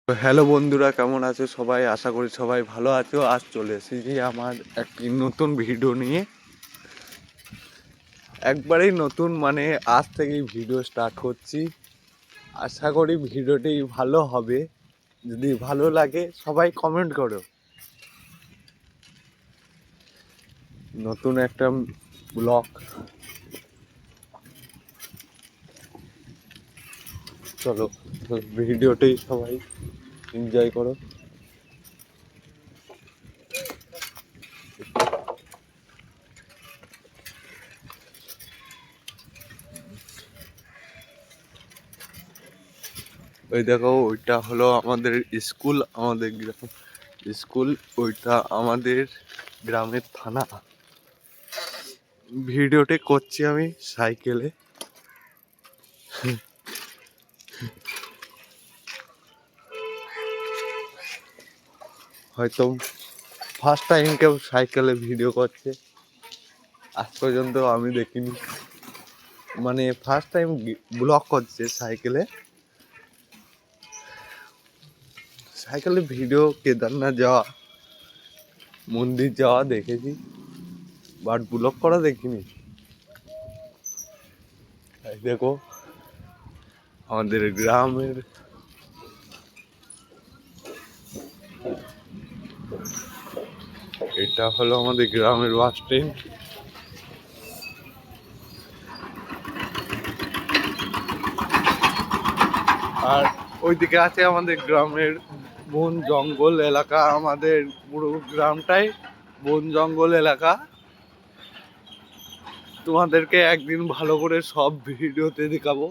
তো হ্যালো বন্ধুরা, কেমন আছো সবাই? আশা করি সবাই ভালো আছো। আজ চলে এসেছি আমার একটি নতুন ভিডিও নিয়ে। একবারেই নতুন, মানে আজ থেকেই ভিডিও স্টার্ট করছি। আশা করি ভিডিওটি ভালো হবে। যদি ভালো লাগে সবাই কমেন্ট করো। নতুন একটা ব্লগ, চলো ভিডিওটি সবাই এনজয় করো। ওই দেখো, ওইটা হলো আমাদের স্কুল, আমাদের গ্রাম স্কুল। ওইটা আমাদের গ্রামের থানা। ভিডিওটি করছি আমি সাইকেলে। হয়তো ফার্স্ট টাইম কেউ সাইকেলে ভিডিও করছে, আজ পর্যন্ত আমি দেখিনি। মানে ফার্স্ট টাইম ব্লগ করছে সাইকেলে। সাইকেলে ভিডিও কেদারনাথ যাওয়া, মন্দির যাওয়া দেখেছি, বাট ব্লগ করা দেখিনি। এই দেখো আমাদের গ্রামের, এটা হলো আমাদের গ্রামের বাস স্ট্যান্ড। আর ওইদিকে আছে আমাদের গ্রামের বন জঙ্গল এলাকা। আমাদের পুরো গ্রামটাই বন জঙ্গল এলাকা। তোমাদেরকে একদিন ভালো করে সব ভিডিওতে দেখাবো।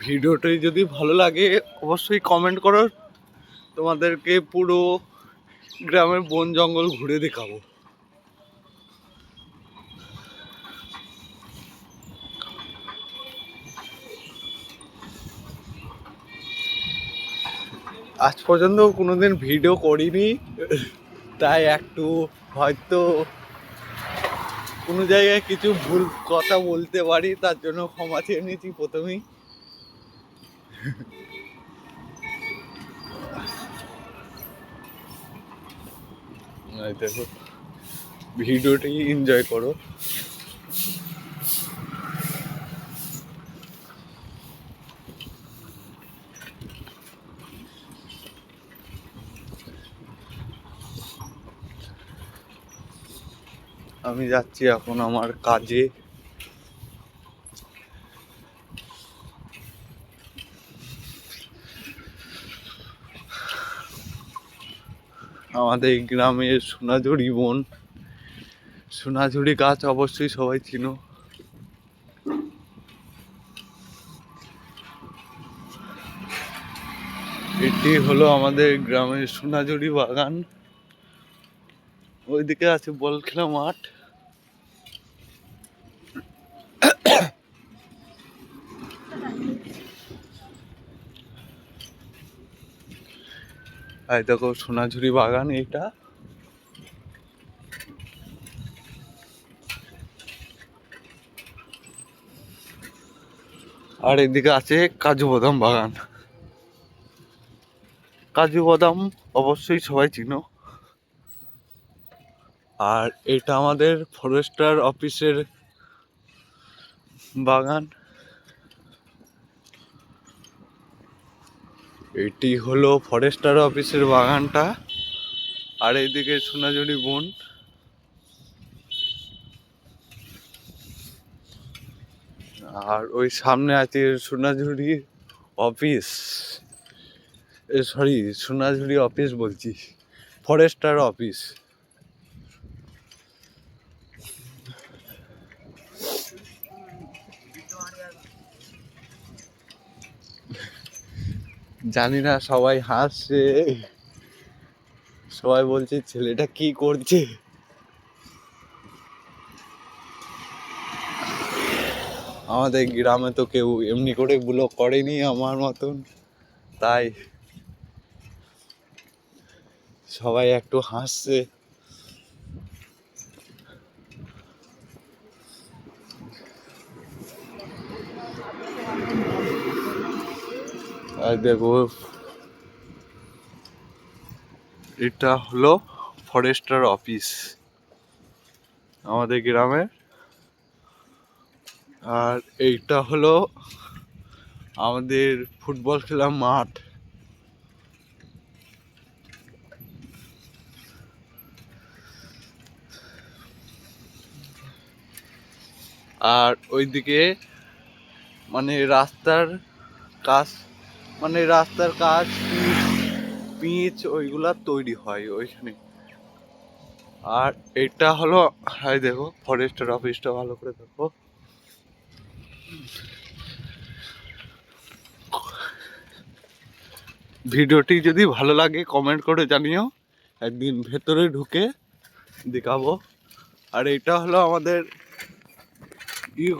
ভিডিওটি যদি ভালো লাগে অবশ্যই কমেন্ট করো, তোমাদেরকে পুরো গ্রামের বন জঙ্গল ঘুরে দেখাবো। আজ পর্যন্ত কোনোদিন ভিডিও করিনি, তাই একটু হয়তো কোনো জায়গায় কিছু ভুল কথা বলতে পারি, তার জন্য ক্ষমা চেয়ে নিয়েছি প্রথমেই। দেখো ভিডিওটি এনজয় করো। আমি যাচ্ছি এখন আমার কাজে। আমাদের গ্রামের সোনাঝুরি বন, সোনাঝুরি গাছ অবশ্যই সবাই চিনো। এটি হলো আমাদের গ্রামের সোনাঝুরি বাগান। ওইদিকে আছে বল খেলা মাঠ। এই দেখো সোনাঝুরি বাগান এইটা। আর এদিকে আছে কাজু বাদাম বাগান। কাজু বাদাম অবশ্যই সবাই চিনো। আর এটা আমাদের ফরেস্টার অফিসের বাগান। এটি হলো ফরেস্টার অফিসের বাগানটা। আর এইদিকে সোনাঝুরি বন। আর ওই সামনে আছে সোনাঝুরি অফিস, সরি সোনাঝুরি অফিস বলছি, ফরেস্টার অফিস। জানি না, সবাই হাসছে, সবাই বলছে ছেলেটা কি করছে। আমাদের গ্রামে তো কেউ এমনি করে ব্লগ করেনি আমার মতন, তাই সবাই একটু হাসছে। আর দেখো এটা হলো ফরেস্টার অফিস আমাদের গ্রামে। আর এইটা হলো আমাদের ফুটবল খেলার মাঠ। আর ওইদিকে মানে রাস্তার কাজ, মানে রাস্তার কাজ পিচ ওইগুলা তৈরি হয় ওইখানে। আর এটা হলো, হাই দেখো ফরেস্টের অফিসটা ভালো করে দেখো। ভিডিওটি যদি ভালো লাগে কমেন্ট করে জানিও, একদিন ভেতরে ঢুকে দেখাবো। আর এটা হলো আমাদের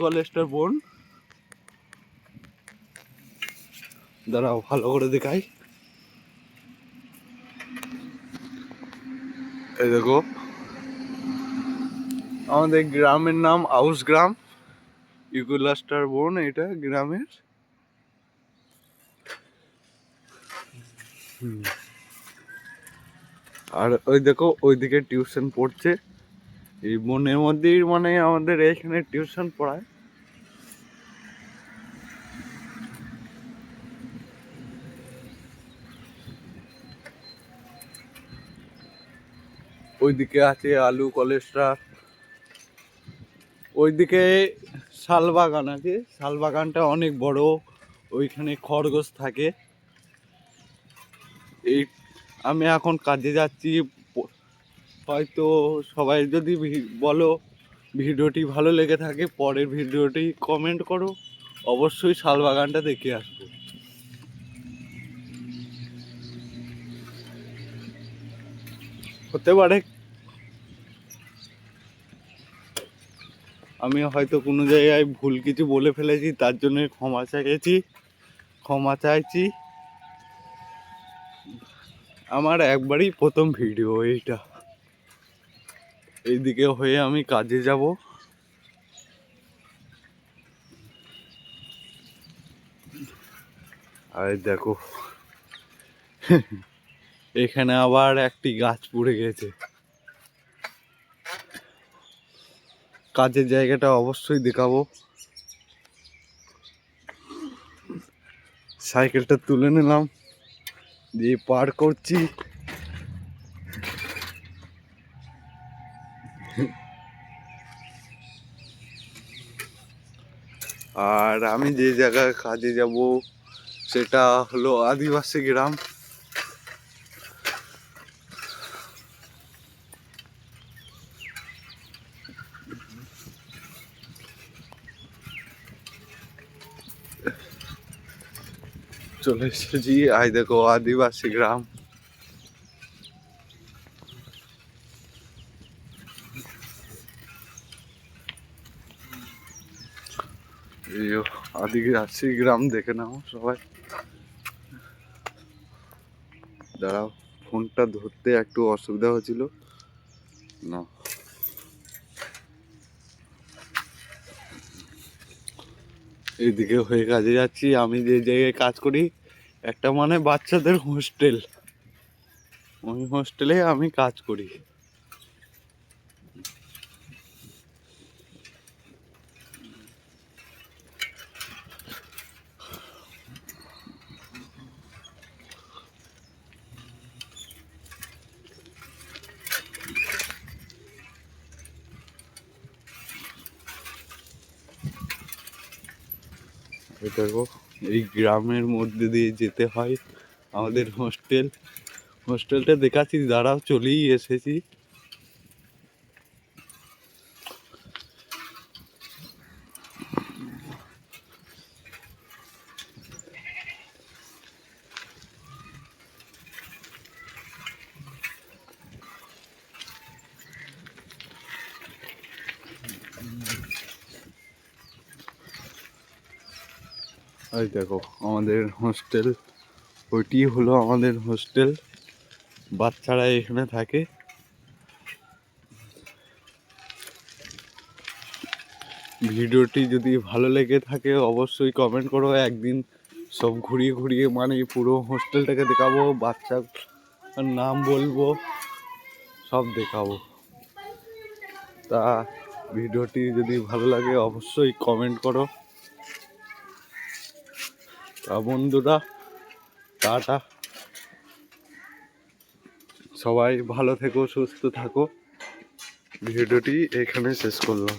কলেজটার বোন, দাঁড়াও ভালো করে দেখাই। এই দেখো আমাদের গ্রামের নাম আউস গ্রাম, ইকুলাস্টার বোন এটা গ্রামের। আর ওই দেখো ওইদিকে টিউশন পড়ছে, এই বনের মধ্যেই মানে আমাদের এখানে টিউশন পড়ায়। ওইদিকে আছে আলু কলেজটা, ওইদিকে শাল বাগান আছে, শাল বাগানটা অনেক বড়, ওইখানে খরগোশ থাকে। এই আমি এখন কাজে যাচ্ছি, হয়তো সবাই যদি বলো ভিডিওটি ভালো লেগে থাকে পরের ভিডিওটি কমেন্ট করো, অবশ্যই শাল বাগানটা দেখে আসবো। হতে পারে আমি হয়তো কোনো জায়গায় ভুল কিছু বলে ফেলেছি, তার জন্য ক্ষমা চাইছি। আমার একবারই প্রথম ভিডিও এইটা। এইদিকে হয়ে আমি কাজে যাব। আর দেখো এখানে আবার একটি গাছ পড়ে গেছে। কাজের জায়গাটা অবশ্যই দেখাবো। সাইকেলটা তুলে নিলাম, দিয়ে পার করছি। আর আমি যে জায়গায় কাজে যাব সেটা হলো আদিবাসী গ্রাম। চলে এসেছি, আই দেখো আদিবাসী গ্রাম। আদিবাসী গ্রাম দেখে নাও সবাই। দাঁড়াও, ফোনটা ধরতে একটু অসুবিধা হচ্ছিল না। এইদিকে হয়ে কাজে যাচ্ছি। আমি যে জায়গায় কাজ করি একটা মানে বাচ্চাদের হোস্টেল, ওই হোস্টেলে আমি কাজ করি। দেখো এই গ্রামের মধ্যে দিয়ে যেতে হয় আমাদের হোস্টেলটা দেখাচ্ছি, দাঁড়াও চলেই এসেছি। এই দেখো আমাদের হোস্টেল, ওইটি হলো আমাদের হোস্টেল, বাচ্চারা এখানে থাকে। ভিডিওটি যদি ভালো লেগে থাকে অবশ্যই কমেন্ট করো, একদিন সব ঘুরিয়ে ঘুরিয়ে মানে পুরো হোস্টেলটাকে দেখাবো, বাচ্চার নাম বলবো, সব দেখাবো। তা ভিডিওটি যদি ভালো লাগে অবশ্যই কমেন্ট করো। তা বন্ধুরা, টাটা, সবাই ভালো থেকো, সুস্থ থাকো। ভিডিওটি এখানে শেষ করলাম।